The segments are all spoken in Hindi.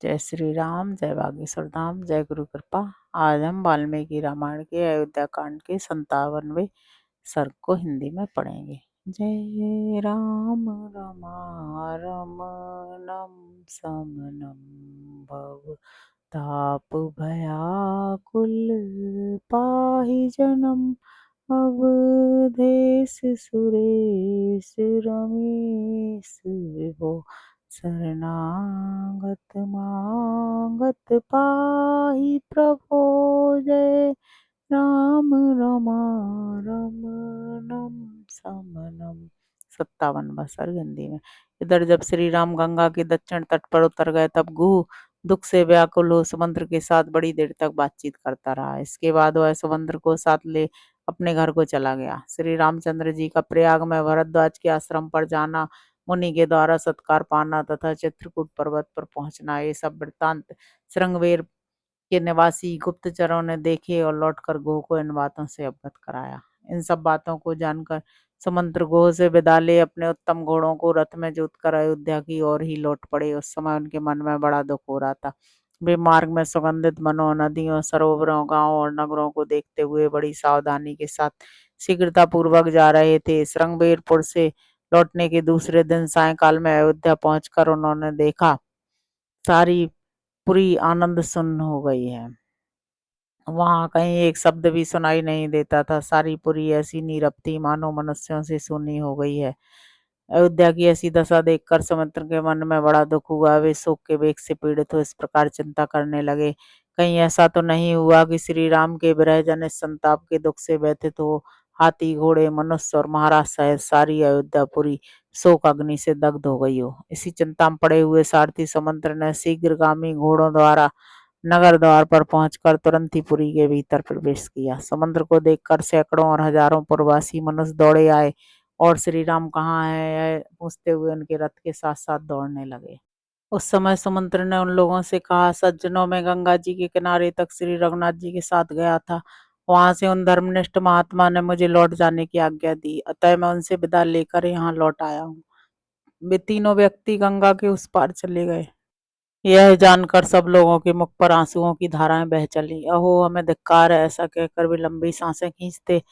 जय श्री राम, जय बागेश्वर धाम, जय गुरु कृपा। आज हम वाल्मीकि रामायण के अयोध्या कांड के 57वें सर्ग को हिंदी में पढ़ेंगे। जय राम रमारमणम समनम भव ताप भयाकुल पाहि जनम अवधेश सुरेश रमेश विभो शरणागत मागत पाहि प्रभो। जय राम रमारमणम समनम। 57वां सर्ग हिंदी में। इधर जब श्री राम गंगा के दक्षिण तट पर उतर गए तब गुह दुख से व्याकुल हो समुद्र के साथ बड़ी देर तक बातचीत करता रहा। इसके बाद वह समुद्र को साथ ले अपने घर को चला गया। श्री रामचंद्र जी का प्रयाग में भरद्वाज के आश्रम पर जाना, मुनि के द्वारा सत्कार पाना तथा चित्रकूट पर्वत पर पहुंचना, ये सब वृत्तांत श्रृंगवेर के निवासी गुप्तचरों ने देखे और लौटकर गोह को इन बातों से अवगत कराया। इन सब बातों को जानकर समुद्र गोह से विदा ले अपने उत्तम घोड़ों को रथ में जोतकर अयोध्या की ओर ही लौट पड़े। उस समय उनके मन में बड़ा दुख हो रहा था। वे मार्ग में सुगंधित वनों, नदियों, सरोवरों, गांवों और नगरों को देखते हुए बड़ी सावधानी के साथ शीघ्रता पूर्वक जा रहे थे। श्रृंगबेरपुर से लौटने के दूसरे दिन सायंकाल में अयोध्या पहुंचकर उन्होंने देखा सारी पुरी आनंद सुन्न हो गई है। वहां कहीं एक शब्द भी सुनाई नहीं देता था। सारी पुरी ऐसी नीरव थी मानो मनुष्यों से सुनी हो गई है। अयोध्या की ऐसी दशा देखकर समुद्र के मन में बड़ा दुख हुआ। वे शोक के वेग से पीड़ित हो इस प्रकार चिंता करने लगे, कहीं ऐसा तो नहीं हुआ कि श्री राम के विरह जनित संताप के दुख से व्यथित हो हाथी, घोड़े, मनुष्य और महाराज सहित सारी अयोध्यापुरी शोक अग्नि से दग्ध हो गई हो। इसी चिंता में पड़े हुए सारथी समुद्र ने शीघ्रगामी घोड़ों द्वारा नगर द्वार पर पहुंचकर तुरंत ही पुरी के भीतर प्रवेश किया। समुद्र को देखकर सैकड़ों और हजारों पुरवासी मनुष्य दौड़े आए और श्री राम कहाँ है यह पूछते हुए उनके रथ के साथ साथ दौड़ने लगे। उस समय समुद्र ने उन लोगों से कहा, सज्जनों में गंगा जी के किनारे तक श्री रघुनाथ जी के साथ गया था। वहां से उन धर्मनिष्ठ महात्मा ने मुझे लौट जाने की आज्ञा दी, अतः मैं उनसे विदा लेकर यहाँ लौट आया हूँ। वे तीनों व्यक्ति गंगा के उस पार चले गए। यह जानकर सब लोगों के मुख पर आंसुओं की धाराएं बह चली। अहो हमें धिक्कार है, ऐसा कहकर वे लंबी सांसें खींचते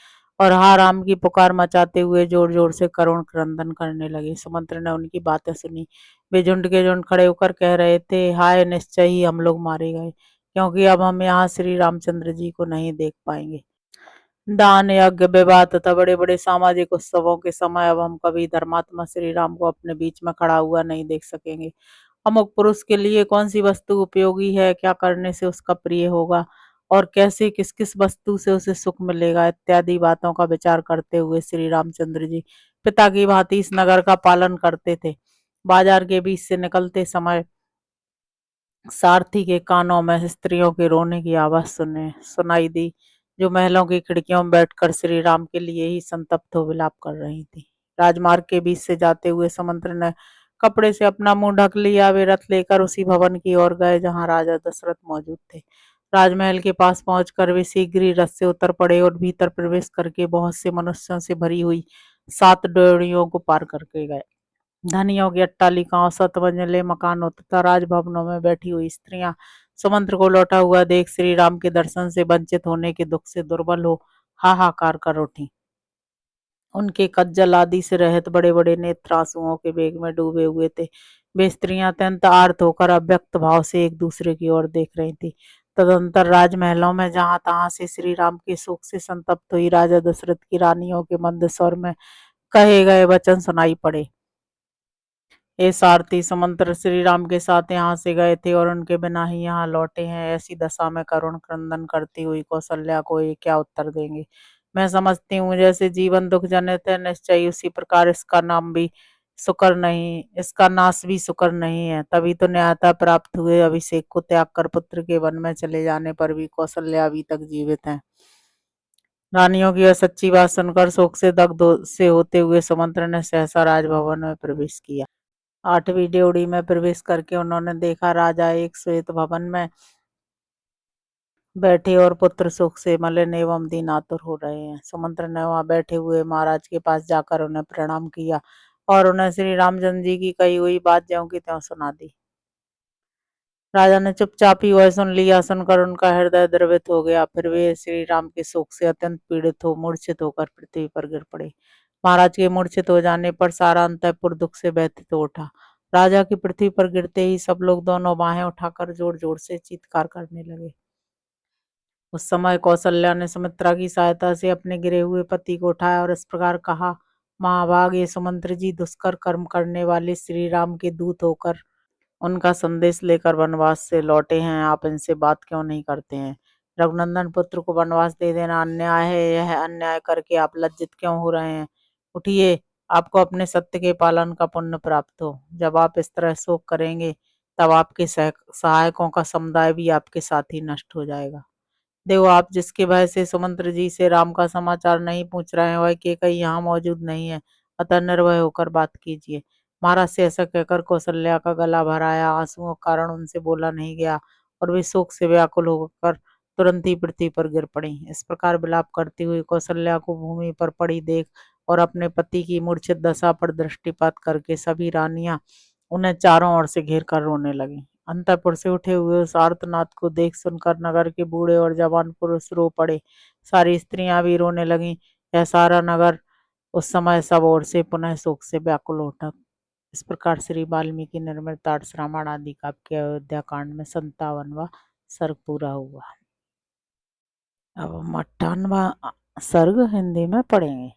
और हा राम की पुकार मचाते हुए जोर जोर से करुण क्रंदन करने लगे। समुद्र ने उनकी बातें सुनी। वे झुंड के झुंड खड़े होकर कह रहे थे, हाय निश्चय ही हम लोग मारे गए, क्योंकि अब हम यहाँ श्री रामचंद्र जी को नहीं देख पाएंगे। दान, यज्ञ, विवाह तथा बड़े बड़े सामाजिक उत्सवों के समय अब हम कभी धर्मात्मा श्री राम को अपने बीच में खड़ा हुआ नहीं देख सकेंगे। अमुक पुरुष के लिए कौन सी वस्तु उपयोगी है, क्या करने से उसका प्रिय होगा और कैसे किस किस वस्तु से उसे सुख मिलेगा, इत्यादि बातों का विचार करते हुए श्री रामचंद्र जी पिता की भांति इस नगर का पालन करते थे। बाजार के बीच से निकलते समय सारथी के कानों में स्त्रियों के रोने की आवाज सुनाई दी, जो महलों की खिड़कियों में बैठकर श्री राम के लिए ही संतप्त हो विलाप कर रही थी। राजमार्ग के बीच से जाते हुए समुद्र ने कपड़े से अपना मुंह ढक लिया। वे रथ लेकर उसी भवन की ओर गए जहां राजा दशरथ मौजूद थे। राजमहल के पास पहुंचकर वे शीघ्र ही रथ से उतर पड़े और भीतर प्रवेश करके बहुत से मनुष्यों से भरी हुई 7 ड्योढ़ियों को पार करके गए। धनियों की अट्टालिकाओं, सतमंजिले मकानों तथा राजभवनों में बैठी हुई स्त्रियां समुद्र को लौटा हुआ देख श्री राम के दर्शन से वंचित होने के दुख से दुर्बल हो हाहाकार कर उठी। उनके कज्जल आदि से रहित बड़े बड़े नेत्र आंसुओं के वेग में डूबे हुए थे। वे स्त्रियां अत्यंत आर्त होकर अव्यक्त भाव से एक दूसरे की ओर देख रही थी। तदंतर राजमहलों में जहां तहां से श्री राम के शोक से संतप्त हुई राजा दशरथ की रानियों के मंद स्वर में कहे गए वचन सुनाई पड़े। ये सारथी समुद्र श्री राम के साथ यहाँ से गए थे और उनके बिना ही यहाँ लौटे हैं। ऐसी दशा में करुण क्रंदन करती हुई कौशल्या को ये क्या उत्तर देंगे। मैं समझती हूँ जैसे जीवन दुख जनित है, निश्चय उसी प्रकार इसका नाम भी शुक्र नहीं, इसका नाश भी शुक्र नहीं है। तभी तो न्यायता प्राप्त हुए अभिषेक को त्याग कर पुत्र के वन में चले जाने पर भी कौशल्या अभी तक जीवित है। रानियों की यह सच्ची बात सुनकर शोक से दग्ध से होते हुए समुद्र ने सहसा राजभवन में प्रवेश किया। 8वीं ड्योढ़ी में प्रवेश करके उन्होंने देखा राजा एक श्वेत भवन में बैठे और पुत्र सुख से मलिन एवं दीन आतुर हो रहे हैं। समुद्र ने वहां बैठे हुए महाराज के पास जाकर उन्हें प्रणाम किया और उन्हें श्री रामचंद्र जी की कही हुई बात ज्यों की त्यों सुना दी। राजा ने चुपचाप ही वह सुन लिया। सुनकर उनका हृदय द्रवित हो गया। फिर वे श्री राम के शोक से अत्यंत पीड़ित हो मूर्छित होकर पृथ्वी पर गिर पड़े। महाराज के मूर्छित हो जाने पर सारा अंतःपुर दुख से व्यथित हो उठा। राजा की पृथ्वी पर गिरते ही सब लोग दोनों बाहें उठाकर जोर जोर से चीत्कार करने लगे। उस समय कौशल्या ने सुमित्रा की सहायता से अपने गिरे हुए पति को उठाया और इस प्रकार कहा, महाभाग ये सुमंत्र जी दुष्कर कर्म करने वाले श्री राम के दूत होकर उनका संदेश लेकर वनवास से लौटे हैं। आप इनसे बात क्यों नहीं करते हैं? रघुनंदन पुत्र को वनवास दे देना अन्याय है। यह अन्याय करके आप लज्जित क्यों हो रहे हैं? उठिए, आपको अपने सत्य के पालन का पुण्य प्राप्त हो। जब आप इस तरह शोक करेंगे तब आपके सहायकों का समुदाय भी आपके साथ ही नष्ट हो जाएगा। देखो, आप जिसके भय से सुमंत्र जी से राम का समाचार नहीं पूछ रहे हैं वह केकई यहाँ मौजूद नहीं है, अतः निर्भय होकर बात कीजिए। महाराज से ऐसा कहकर कौशल्या का गला भर आया। आंसुओं के कारण उनसे बोला नहीं गया और वे शोक से व्याकुल होकर तुरंत ही पृथ्वी पर गिर पड़ी। इस प्रकार विलाप करती हुई कौशल्या को भूमि पर पड़ी देख और अपने पति की मूर्छित दशा पर दृष्टिपात करके सभी रानियां उन्हें चारों ओर से घेर कर रोने लगी। अंतःपुर से उठे हुए उस आर्तनाद को देख सुनकर नगर के बूढ़े और जवान पुरुष रो पड़े। सारी स्त्रियां भी रोने लगीं। यह सारा नगर उस समय सब ओर से पुनः शोक से व्याकुल उठा। इस प्रकार श्री वाल्मीकि निर्मित आर्ष रामायण आदि काव्य के अयोध्या कांड में 57वां सर्ग पूरा हुआ। अब हम 58वां सर्ग हिंदी में पढ़ेंगे।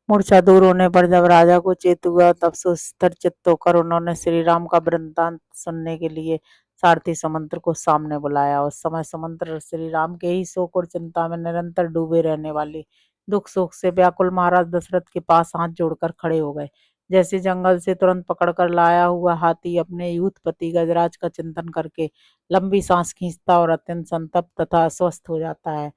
मूर्छा दूर होने पर जब राजा को चेत हुआ तब सुस्थिर चित्त होकर उन्होंने श्री राम का वृत्तांत सुनने के लिए सारथी सुमंत्र को सामने बुलाया। उस समय सुमंत्र श्री राम के ही शोक और चिंता में निरंतर डूबे रहने वाले दुख शोक से व्याकुल महाराज दशरथ के पास हाथ जोड़कर खड़े हो गए। जैसे जंगल से तुरंत पकड़कर लाया हुआ हाथी अपने यूथपति गजराज का चिंतन करके लंबी सांस खींचता और अत्यंत संतप्त तथा अस्वस्थ हो जाता है,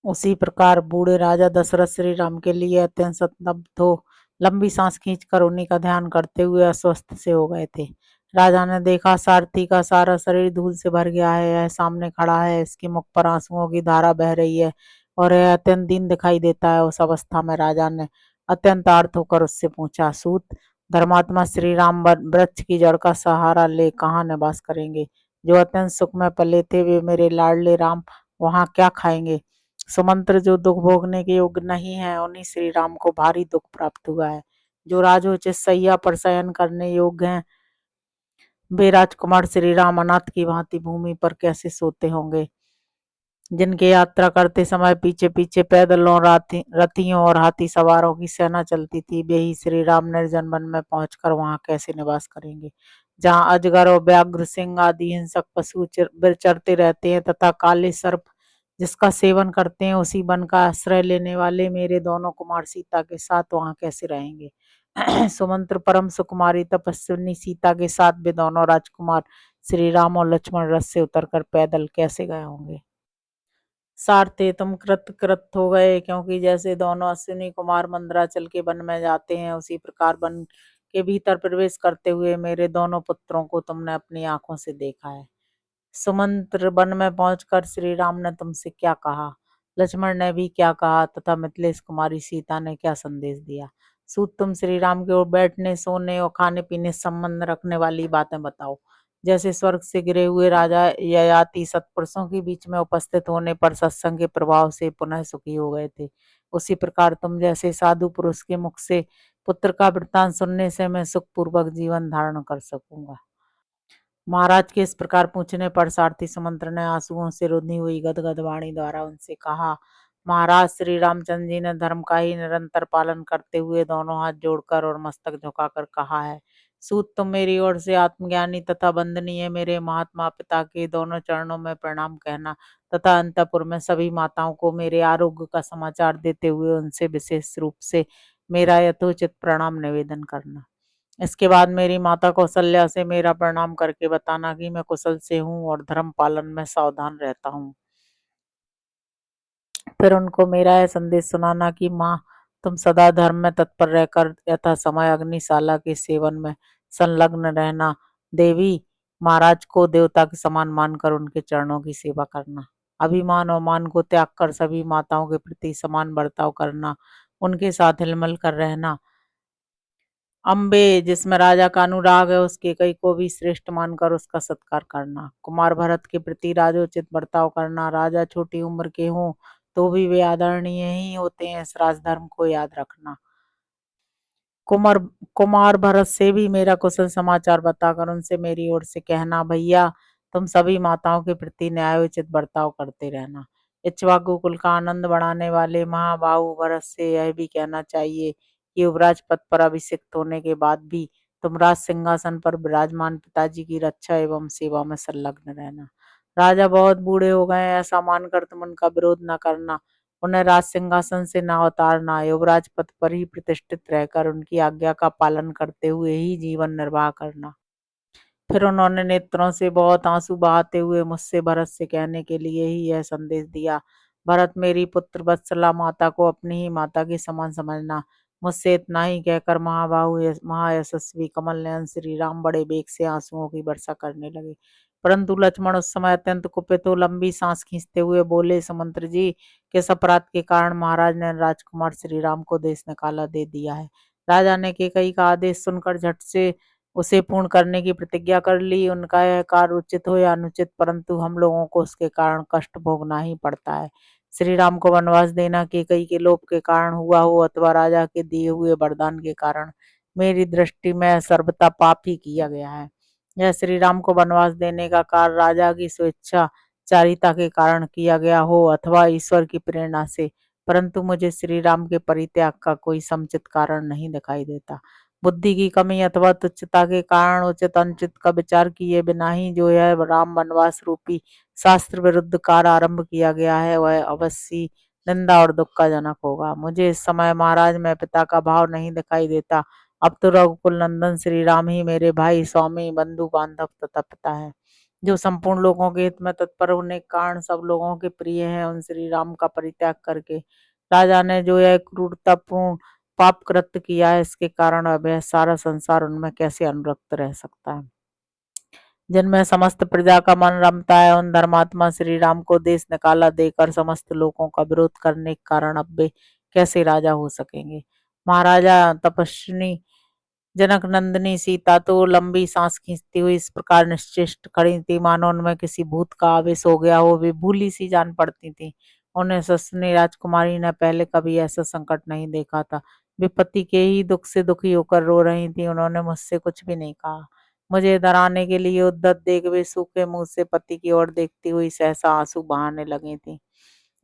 उसी प्रकार बूढ़े राजा दशरथ श्री राम के लिए अत्यंत संतप्त हो लंबी सांस खींचकर उन्हीं का ध्यान करते हुए अस्वस्थ से हो गए थे। राजा ने देखा सारथी का सारा शरीर धूल से भर गया है। यह सामने खड़ा है, इसके मुख पर आंसुओं की धारा बह रही है और यह अत्यंत दीन दिखाई देता है। उस अवस्था में राजा ने अत्यंत आर्त होकर उससे पूछा, सूत, धर्मात्मा श्री राम वृक्ष की जड़ का सहारा ले कहाँ निवास करेंगे? जो अत्यंत सुख में पले थे वे मेरे लाडले राम वहां क्या खाएंगे? सुमंत्र जो दुख भोगने के योग्य नहीं है उन्हीं श्री राम को भारी दुख प्राप्त हुआ है। जो राजोचित सैया पर शयन करने योग्य हैं वे राजकुमार श्री राम अनाथ की भांति भूमि पर कैसे सोते होंगे? जिनके यात्रा करते समय पीछे पीछे पैदलों, रथियों और हाथी सवारों की सेना चलती थी, वे ही श्री राम निर्जन वन में पहुंचकर वहां कैसे निवास करेंगे? जहाँ अजगर और व्याघ्र, सिंह आदि हिंसक पशु विचरते रहते हैं तथा काले सर्प जिसका सेवन करते हैं, उसी वन का आश्रय लेने वाले मेरे दोनों कुमार सीता के साथ वहां कैसे रहेंगे? सुमंत्र परम सुकुमारी तपस्विनी सीता के साथ वे दोनों राजकुमार श्री राम और लक्ष्मण रथ से उतरकर पैदल कैसे गए होंगे? सारथे तुम कृत कृत हो गए, क्योंकि जैसे दोनों अश्विनी कुमार मंदराचल के वन में जाते हैं उसी प्रकार वन के भीतर प्रवेश करते हुए मेरे दोनों पुत्रों को तुमने अपनी आंखों से देखा है। सुमंत्र वन में पहुंचकर श्री राम ने तुमसे क्या कहा, लक्ष्मण ने भी क्या कहा तथा मिथिलेश कुमारी सीता ने क्या संदेश दिया? सूत, तुम श्री राम के ओर बैठने, सोने और खाने पीने से संबंध रखने वाली बातें बताओ। जैसे स्वर्ग से गिरे हुए राजा ययाति सत्पुरुषों के बीच में उपस्थित होने पर सत्संग के प्रभाव से पुनः सुखी हो गए थे, उसी प्रकार तुम जैसे साधु पुरुष के मुख से पुत्र का वृत्तांत सुनने से मैं सुखपूर्वक जीवन धारण कर सकूंगा। महाराज के इस प्रकार पूछने पर सारथी सुमंत्र ने आंसुओं से रुंधी हुई गदगद वाणी द्वारा उनसे कहा, महाराज श्री रामचंद्र जी ने धर्म का ही निरंतर पालन करते हुए दोनों हाथ जोड़कर और मस्तक झुकाकर कहा है, सूत, तुम मेरी ओर से आत्मज्ञानी तथा वंदनीय मेरे महात्मा पिता के दोनों चरणों में प्रणाम कहना तथा अंतपुर में सभी माताओं को मेरे आरोग्य का समाचार देते हुए उनसे विशेष रूप से मेरा यथोचित प्रणाम निवेदन करना। इसके बाद मेरी माता कौशल्या से मेरा प्रणाम करके बताना कि मैं कुशल से हूँ और धर्म पालन में सावधान रहता हूँ। फिर उनको मेरा यह संदेश सुनाना कि माँ, तुम सदा धर्म में तत्पर रहकर यथा समय अग्निशाला के सेवन में संलग्न रहना। देवी, महाराज को देवता के समान मानकर उनके चरणों की सेवा करना। अभिमान और मान को त्याग कर सभी माताओं के प्रति समान बर्ताव करना। उनके साथ हिलमिल कर रहना। अम्बे, जिसमें राजा का अनुराग है, उसके कई को भी श्रेष्ठ मानकर उसका सत्कार करना। कुमार भरत के प्रति राजोचित बर्ताव करना। राजा छोटी उम्र के हों तो भी वे आदरणीय ही होते हैं, इस राजधर्म को याद रखना। कुमार कुमार भरत से भी मेरा कुशल समाचार बताकर उनसे मेरी ओर से कहना, भैया तुम सभी माताओं के प्रति न्यायोचित बर्ताव करते रहना। इक्ष्वाकु कुल का आनंद बढ़ाने वाले महाबाहु भरत से यह भी कहना चाहिए कि युवराज पद पर अभिषिक्त होने के बाद भी तुम राज सिंहासन पर विराजमान पिताजी की रक्षा एवं सेवा में संलग्न रहना। राजा बहुत बूढ़े हो गए हैं, ऐसा मानकर तुम उनका विरोध न करना। उन्हें राज सिंहासन से ना उतारना, युवराज पद पर ही प्रतिष्ठित रहकर उनकी आज्ञा का पालन करते हुए ही जीवन निर्वाह करना। फिर उन्होंने नेत्रों से बहुत आंसू बहाते हुए मुझसे भरत से कहने के लिए ही यह संदेश दिया, भरत मेरी पुत्र वत्सला माता को अपनी ही माता के समान समझना। मुझसे इतना ही कहकर महायशस्वी कमल नयन श्री राम बड़े वेग से आंसुओं की वर्षा करने लगे। परंतु लक्ष्मण उस समय अत्यंत कुपित हो लंबी सांस खींचते हुए बोले, सुमंत्र जी, किस अपराध के कारण महाराज ने राजकुमार श्री राम को देश निकाला दे दिया है। राजा ने केकई का आदेश सुनकर झट से उसे पूर्ण करने की प्रतिज्ञा कर ली। उनका यह कार्य उचित हो या अनुचित, परंतु हम लोगों को उसके कारण कष्ट भोगना ही पड़ता है। श्री राम को वनवास देना केकई के लोभ के कारण हुआ हो अथवा राजा के दिए हुए वरदान के कारण, मेरी दृष्टि में सर्वथा पाप ही किया गया है। यह श्री राम को वनवास देने का कार्य राजा की स्वेच्छा चारिता के कारण किया गया हो अथवा ईश्वर की प्रेरणा से, परंतु मुझे श्री राम के परित्याग का कोई समुचित कारण नहीं दिखाई देता। बुद्धि की कमी अथवा तुच्छता के कारण उचित अनुचित का विचार किए बिना ही जो यह राम वनवास रूपी शास्त्र विरुद्ध कार्य आरंभ किया गया है, वह अवश्य निंदा और दुख का जनक होगा। मुझे इस समय महाराज में पिता का भाव नहीं दिखाई देता। अब तो रघुकुल नंदन श्री राम ही मेरे भाई, स्वामी, बंधु बांधव तथा पिता है, जो संपूर्ण लोगों के हित में तत्पर होने के कारण सब लोगों के प्रिय हैं। उन श्री राम का परित्याग करके राजा ने जो यह क्रूरतापूर्ण पाप कृत्य किया है, इसके कारण अब यह सारा संसार उनमें कैसे अनुरक्त रह सकता है, जिनमें समस्त प्रजा का मन रमता है। उन धर्मात्मा श्री राम को देश निकाला देकर समस्त लोगों का विरोध करने के कारण अब वे कैसे राजा हो सकेंगे। महाराजा तपस्विनी जनक नंदिनी सीता तो लंबी सांस खींचती हुई इस प्रकार निश्चेष्ट खड़ी थी, मानो उनमें किसी भूत का आवेश हो गया हो। वे भूली सी जान पड़ती थी। उन्हें ससुनी राजकुमारी ने पहले कभी ऐसा संकट नहीं देखा था। वे पति के ही दुख से दुखी होकर रो रही थी। उन्होंने मुझसे कुछ भी नहीं कहा। मुझे डराने के लिए उद्यत देख वे सूखे मुंह से पति की ओर देखती हुई सहसा आंसू बहाने लगी थी।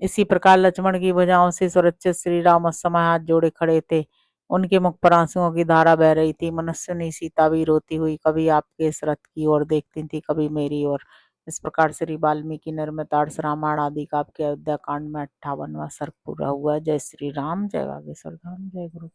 इसी प्रकार लक्ष्मण की भुजाओं से सुरक्षित श्री राम उस समय हाथ जोड़े खड़े थे। उनके मुख पर आंसुओं की धारा बह रही थी। मनुष्यनी सीता भी रोती हुई कभी आपके इस रथ की ओर देखती थी, कभी मेरी ओर। इस प्रकार श्री वाल्मीकि निर्मित आदर्श रामायण आदि का आपके अयोध्या कांड में 58वां सर्ग पूरा हुआ। जय श्री राम, जय बागेश्वर धाम, जय गुरु।